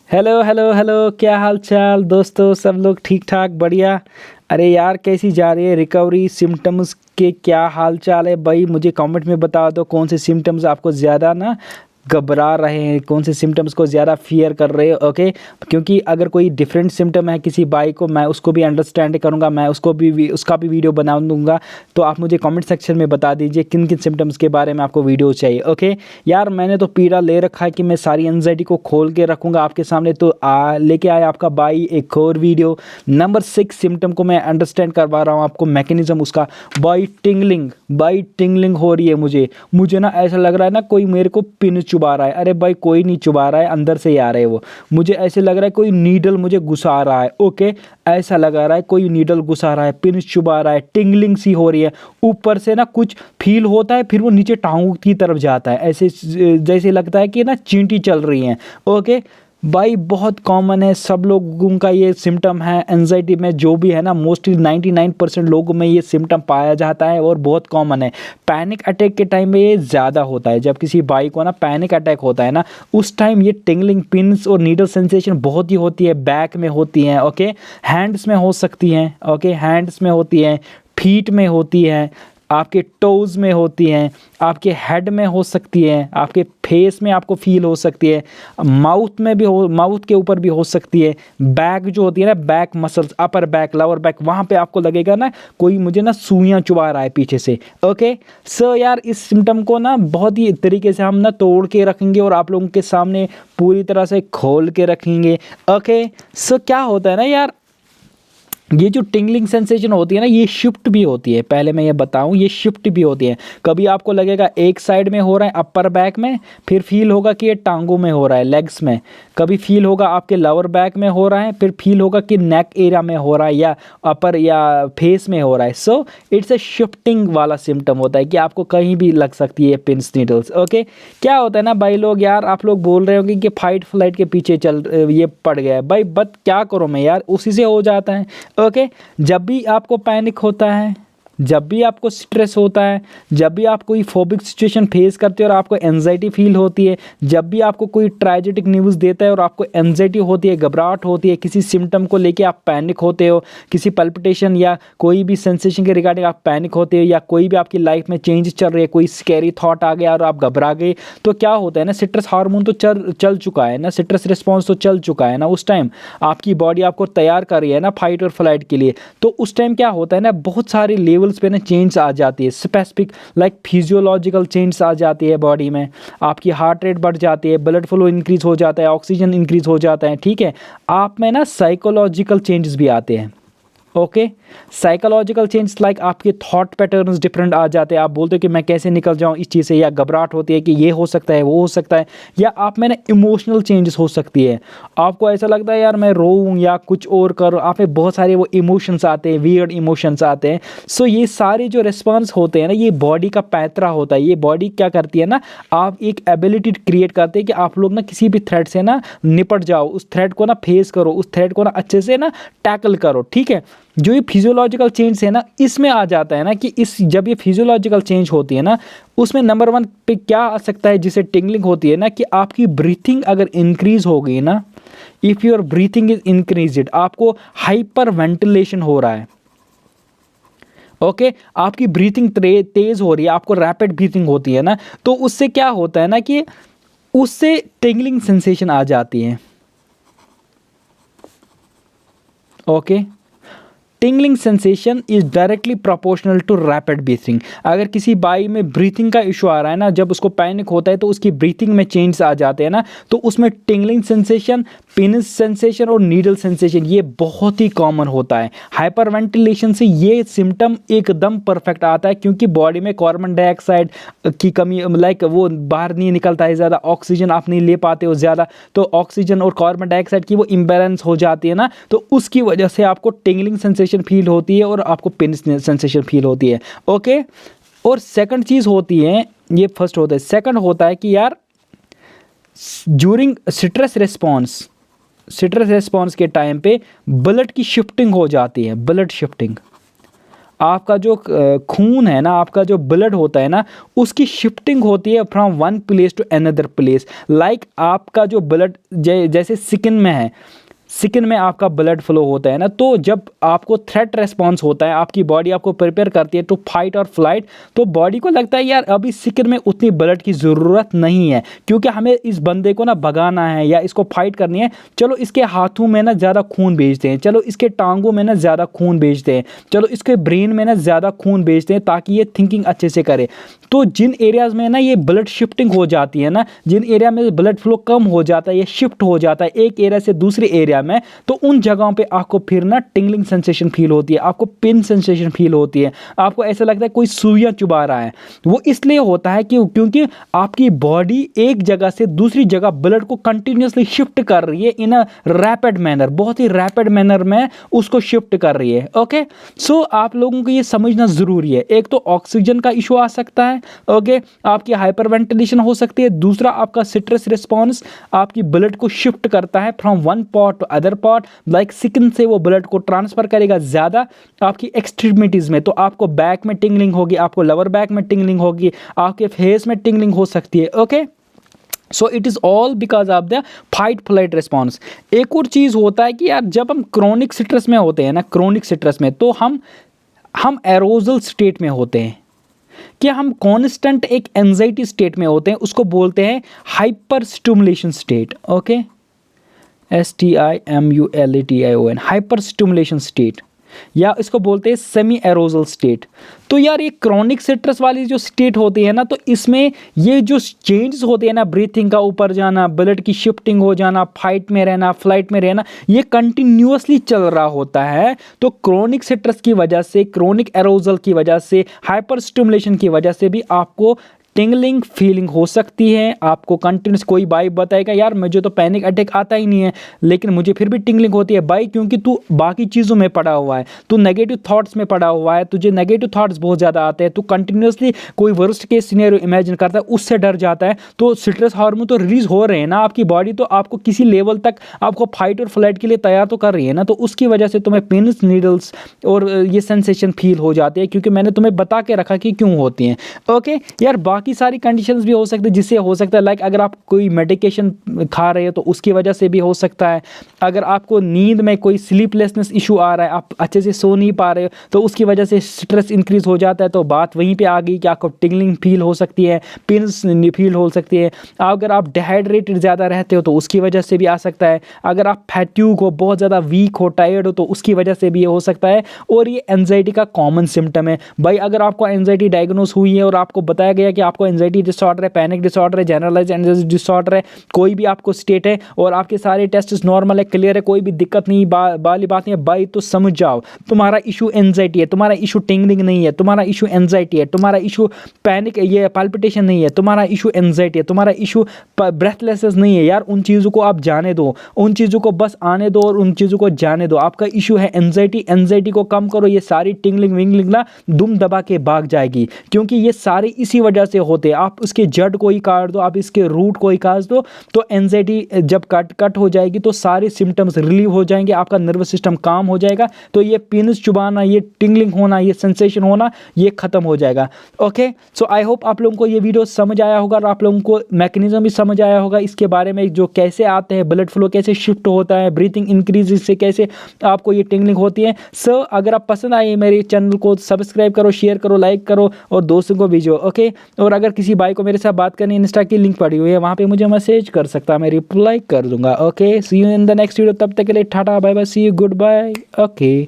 Hello hello hello, क्या हाल चाल दोस्तों। सब लोग ठीक ठाक बढ़िया। अरे यार, कैसी जा रही है रिकवरी? सिम्टम्स के क्या हाल चाल है भाई? मुझे कमेंट में बता दो कौन से सिम्टम्स आपको ज़्यादा ना घबरा रहे हैं, कौन से सिम्टम्स को ज़्यादा फियर कर रहे हो। ओके, क्योंकि अगर कोई डिफरेंट सिम्टम है किसी बाई को, मैं उसको भी अंडरस्टैंड करूँगा, मैं उसका भी वीडियो बना दूंगा। तो आप मुझे कमेंट सेक्शन में बता दीजिए किन किन सिम्टम्स के बारे में आपको वीडियो चाहिए। ओके यार, मैंने तो पीड़ा ले रखा है कि मैं सारी एंजाइटी को खोल के रखूँगा आपके सामने। तो लेके आया आपका बाई एक और वीडियो। नंबर 6 सिम्टम को मैं अंडरस्टैंड करवा रहा हूँ आपको, मैकेनिज्म उसका। बाई टिंगलिंग हो रही है मुझे ना ऐसा लग रहा है ना कोई मेरे को पिन चुबा रहा है। अरे भाई, कोई नहीं चुबा रहा है, अंदर से ही आ रहा है वो। मुझे ऐसे लग रहा है कोई नीडल मुझे घुसा रहा है। ओके, ऐसा लगा रहा है कोई नीडल घुसा रहा है, पिन चुबा रहा है, टिंगलिंग सी हो रही है। ऊपर से ना कुछ फील होता है, फिर वो नीचे टांगों की तरफ जाता है, ऐसे जैसे लगता है कि ना चींटी चल रही हैं। ओके भाई, बहुत कॉमन है, सब लोगों का ये सिम्टम है। एंजाइटी में जो भी है ना, मोस्टली 99% लोगों में ये सिम्टम पाया जाता है और बहुत कॉमन है। पैनिक अटैक के टाइम में ये ज़्यादा होता है। जब किसी बाई को ना पैनिक अटैक होता है ना, उस टाइम ये टिंगलिंग, पिंस और नीडल सेंसेशन बहुत ही होती है। बैक में होती हैं, ओके, हैंड्स में हो सकती हैं, ओके, हैंड्स में होती हैं, फीट में होती है, आपके टोज में होती हैं, आपके हेड में हो सकती है, आपके फेस में आपको फील हो सकती है, माउथ में भी हो, माउथ के ऊपर भी हो सकती है। बैक जो होती है ना, back muscles, upper back, lower back, वहाँ पे आपको लगेगा ना कोई मुझे ना सुइयाँ चुबा रहा है पीछे से। ओके सो यार, इस सिम्टम को ना बहुत ही तरीके से हम ना तोड़ के रखेंगे और आप लोगों के सामने पूरी तरह से खोल के रखेंगे। ओके सो क्या होता है ना यार, ये जो टिंगलिंग सेंसेशन होती है ना, ये शिफ्ट भी होती है। पहले मैं ये बताऊं, ये शिफ्ट भी होती है। कभी आपको लगेगा एक साइड में हो रहा है, अपर बैक में, फिर फील होगा कि ये टांगों में हो रहा है, लेग्स में। कभी फील होगा आपके लोअर बैक में हो रहा है, फिर फील होगा कि नेक एरिया में हो रहा है या अपर या फेस में हो रहा है। सो इट्स ए शिफ्टिंग वाला सिम्टम होता है कि आपको कहीं भी लग सकती है पिंस नीडल्स। ओके, क्या होता है ना भाई लोग, यार आप लोग बोल रहे होंगे कि फाइट फ्लाइट के पीछे ये पड़ गया है भाई, बट क्या करो मैं यार, उसी से हो जाता है। ओके, जब भी आपको पैनिक होता है, जब भी आपको स्ट्रेस होता है, जब भी आप कोई फोबिक सिचुएशन फेस करते हो और आपको एंजाइटी फील होती है, जब भी आपको कोई ट्रेजेडिक न्यूज़ देता है और आपको एंजाइटी होती है, घबराहट होती है, किसी सिम्टम को लेके आप पैनिक होते हो, किसी पल्पिटेशन या कोई भी सेंसेशन के रिगार्डिंग आप पैनिक होते हो, या कोई भी आपकी लाइफ में चेंज चल रही है, कोई स्कैरी थॉट आ गया और आप घबरा गए, तो क्या होता है ना, सिट्रस हार्मोन तो चल चुका है ना, सिट्रस रिस्पॉन्स तो चल चुका है ना। उस टाइम आपकी बॉडी आपको तैयार कर रही है ना फाइट और फ्लाइट के लिए। तो उस टाइम क्या होता है ना, बहुत सारे लेवल्स पे ना चेंज आ जाती है, स्पेसिफिक लाइक फिजियोलॉजिकल चेंज आ जाती है बॉडी में। आपकी हार्ट रेट बढ़ जाती है, ब्लड फ्लो इंक्रीज हो जाता है, ऑक्सीजन इंक्रीज हो जाता है। ठीक है, आप में ना साइकोलॉजिकल चेंजेस भी आते हैं। ओके, साइकोलॉजिकल चेंज लाइक आपके थॉट पैटर्न्स डिफरेंट आ जाते हैं। आप बोलते हो कि मैं कैसे निकल जाऊं इस चीज़ से, या घबराहट होती है कि ये हो सकता है, वो हो सकता है, या आप में ना इमोशनल चेंजेस हो सकती है। आपको ऐसा लगता है यार मैं रोऊं या कुछ और करूं, आप में बहुत सारे वो इमोशंस आते हैं, वियर्ड इमोशंस आते हैं। सो ये सारे जो रिस्पॉन्स होते हैं ना, ये बॉडी का पैतरा होता है। ये बॉडी क्या करती है ना, आप एक एबिलिटी क्रिएट करते हैं कि आप लोग ना किसी भी थ्रेट से ना निपट जाओ, उस थ्रेट को ना फेस करो, उस थ्रेट को ना अच्छे से ना टैकल करो। ठीक है, जो ये फिजियोलॉजिकल चेंज है ना, इसमें आ जाता है ना कि इस जब ये फिजियोलॉजिकल चेंज होती है ना, उसमें नंबर 1 पे क्या आ सकता है जिसे टिंगलिंग होती है ना, कि आपकी ब्रीथिंग अगर इंक्रीज हो गई ना, if your breathing is increased, आपको हाइपर वेंटिलेशन हो रहा है। ओके, आपकी ब्रीथिंग तेज हो रही है, आपको रैपिड ब्रीथिंग होती है ना, तो उससे क्या होता है ना कि उससे टिंगलिंग सेंसेशन आ जाती है। Okay, tingling sensation is directly proportional to rapid breathing. अगर किसी बाई में ब्रीथिंग का इशू आ रहा है ना, जब उसको पैनिक होता है तो उसकी ब्रीथिंग में चेंज आ जाते हैं ना, तो उसमें टिंगलिंग सेंसेशन, पिनिस सेंसेशन और नीडल सेंसेशन ये बहुत ही कॉमन होता है। हाइपर वेंटिलेशन से ये सिम्टम एकदम परफेक्ट आता है, क्योंकि बॉडी में कार्बन डाइऑक्साइड की कमी, लाइक वो बाहर नहीं निकलता है ज़्यादा, ऑक्सीजन आप नहीं ले पाते हो ज़्यादा, तो ऑक्सीजन और कार्बन डाइऑक्साइड की वो इम्बैलेंस हो जाती है ना, तो उसकी वजह से आपको टिंगलिंग सेंसेशन फील होती है और आपको पिन सेंसेशन फील होती है। ओके, और सेकंड चीज होती है, ये फर्स्ट होता है, सेकंड होता है कि यार ड्यूरिंग स्ट्रेस रिस्पॉन्स के टाइम पे ब्लड की शिफ्टिंग हो जाती है, ब्लड शिफ्टिंग। आपका जो खून है ना, आपका जो ब्लड होता है ना, उसकी शिफ्टिंग होती है from one place to another place. Like आपका जो ब्लड जैसे स्किन में है, स्किन में आपका ब्लड फ्लो होता है ना, तो जब आपको थ्रेट रेस्पॉन्स होता है, आपकी बॉडी आपको प्रिपेयर करती है टू फाइट और फ्लाइट, तो बॉडी को लगता है यार अभी स्किन में उतनी ब्लड की ज़रूरत नहीं है, क्योंकि हमें इस बंदे को ना भगाना है या इसको फाइट करनी है। चलो इसके हाथों में ना ज़्यादा खून भेजते हैं, चलो इसके टांगों में ना ज़्यादा खून भेजते हैं, चलो इसके ब्रेन में ना ज़्यादा खून भेजते हैं ताकि ये थिंकिंग अच्छे से करे। तो जिन एरियाज़ में ना ये ब्लड शिफ्टिंग हो जाती है ना, जिन एरिया में ब्लड फ्लो कम हो जाता है या शिफ्ट हो जाता है एक एरिया से दूसरे एरिया में, तो उन जगहों पे आपको फिर ना टिंगलिंग सेंसेशन फील होती है, आपको पिन सेंसेशन फील होती है, आपको ऐसा लगता है कोई सुइयां चुभा रहा है। वो इसलिए होता है क्योंकि आपकी बॉडी एक जगह से दूसरी जगह ब्लड को कंटिन्यूसली शिफ्ट कर रही है इन अ रैपिड मैनर, बहुत ही रैपिड मैनर में उसको शिफ्ट कर रही है। ओके, सो आप लोगों को ये समझना ज़रूरी है। एक तो ऑक्सीजन का इशू आ सकता है, ओके, आपकी हाइपरवेंटिलेशन हो सकती है। दूसरा, आपका स्ट्रेस रिस्पॉन्स आपकी ब्लड को शिफ्ट करता है from one pot to other pot, like skin से वो ब्लड को ट्रांसफर करेगा ज़्यादा आपकी एक्सट्रीमिटीज़ में, तो आपको बैक में टिंगलिंग होगी, आपको लोअर बैक में टिंगलिंग होगी, आपके फेस में टिंगलिंग हो सकती है। Okay, so it is all because of the fight flight response. एक और चीज़ होता है कि यार जब हम क्रोनिक स्ट्रेस में होते हैं ना, क्रोनिक स्ट्रेस में, तो हम एरोजल स्टेट में होते हैं, कि हम कांस्टेंट एक एंजाइटी स्टेट में होते हैं, उसको बोलते हैं hyper stimulation state. Okay, STIMULATION, hyper stimulation state, या इसको बोलते हैं सेमी एरोजल स्टेट। तो यार ये क्रोनिक स्ट्रेस वाली जो स्टेट होती है ना, तो इसमें ये जो चेंजेस होते हैं ना, ब्रीथिंग का ऊपर जाना, ब्लड की शिफ्टिंग हो जाना, फाइट में रहना, फ्लाइट में रहना, ये कंटिन्यूअसली चल रहा होता है। तो क्रोनिक स्ट्रेस की वजह से, क्रोनिक एरोजल की वजह से, हाइपर स्टिमुलेशन की वजह से भी आपको टिंगलिंग फीलिंग हो सकती है। आपको कंटिन्यूस कोई भाई बताएगा यार मुझे तो पैनिक अटैक आता ही नहीं है, लेकिन मुझे फिर भी टिंगलिंग होती है। भाई क्योंकि तू बाकी चीज़ों में पड़ा हुआ है, तू नेगेटिव थॉट्स में पड़ा हुआ है, तुझे नेगेटिव थॉट्स बहुत ज़्यादा आते हैं, तू कंटिन्यूसली कोई वर्स्ट केस सिनेरियो इमेजिन करता है, उससे डर जाता है। तो स्ट्रेस हार्मोन तो रिलीज हो रहे हैं ना, आपकी बॉडी तो आपको किसी लेवल तक आपको फाइट और फ्लाइट के लिए तैयार तो कर रही है ना, तो उसकी वजह से तुम्हें पिन्स, नीडल्स और ये सेंसेशन फील हो जाते हैं, क्योंकि मैंने तुम्हें बता के रखा कि क्यों होती हैं। ओके यार, बाकी सारी कंडीशंस भी हो सकती है जिससे हो सकता है, लाइक अगर आप कोई मेडिकेशन खा रहे हो तो उसकी वजह से भी हो सकता है। अगर आपको नींद में कोई स्लीपलेसनेस इशू आ रहा है, आप अच्छे से सो नहीं पा रहे हो, तो उसकी वजह से स्ट्रेस इंक्रीज हो जाता है। तो बात वहीं पे आ गई कि आपको टिंगलिंग फील हो सकती है, पिन्स फील हो सकती है। अगर आप डिहाइड्रेटेड ज़्यादा रहते हो तो उसकी वजह से भी आ सकता है। अगर आप फैट्यूग हो, बहुत ज़्यादा वीक हो, टायर्ड हो, तो उसकी वजह से भी ये हो सकता है। और ये एंजाइटी का कॉमन सिम्टम है। भाई अगर आपको एंजाइटी डायग्नोस हुई है और आपको बताया गया कि आपको एंजाइटी डिसऑर्डर है, पैनिक डिसऑर्डर है, जनरलाइज्ड एंजाइटी डिसऑर्डर है, कोई भी आपको स्टेट है और आपके सारे टेस्ट नॉर्मल है, क्लियर है, कोई भी दिक्कत नहीं, वाली बात नहीं है, भाई तो समझ जाओ तुम्हारा इशू एंजाइटी है, तुम्हारा इशू टिंगलिंग नहीं है, तुम्हारा इशू एंजाइटी है, तुम्हारा इशू पैनिक ये पाल्पिटेशन नहीं है, तुम्हारा इशू एंजाइटी है, तुम्हारा इशू ब्रेथलेसनेस नहीं है। यार उन चीज़ों को आप जाने दो, उन चीज़ों को बस आने दो और उन चीज़ों को जाने दो। आपका इशू है एंजाइटी, एंजाइटी को कम करो, ये सारी टिंगलिंग विंगलिंग ना दुम दबा के भाग जाएगी, क्योंकि ये सारे इसी वजह से होते हैं। आप उसके जड़ को ही काट दो, आप इसके रूट को ही काट दो, तो एंजाइटी जब कट हो जाएगी तो सारे सिम्टम्स रिलीव हो जाएंगे, आपका नर्वस सिस्टम काम हो जाएगा, तो ये पिन्स चुभाना, ये टिंगलिंग होना, ये सेंसेशन होना, ये खत्म हो जाएगा। ओके, सो आई होप आप लोगों को ये वीडियो समझ आया होगा और आप लोगों को मैकेनिज्म भी समझ आया होगा इसके बारे में, जो कैसे आते हैं, ब्लड फ्लो कैसे शिफ्ट होता है, ब्रीथिंग इंक्रीज से कैसे आपको ये टिंगलिंग होती है। सो अगर आप पसंद आए मेरे चैनल को सब्सक्राइब करो, शेयर करो, लाइक करो और दोस्तों को भेजो। ओके, और अगर किसी भाई को मेरे साथ बात करनी, इंस्टा की लिंक पड़ी हुई है, वहाँ पे मुझे मैसेज कर सकता है, मैं रिप्लाई कर दूंगा। Okay, see you in the next video, तब तक के लिए tata bye bye, see you, good bye. Okay.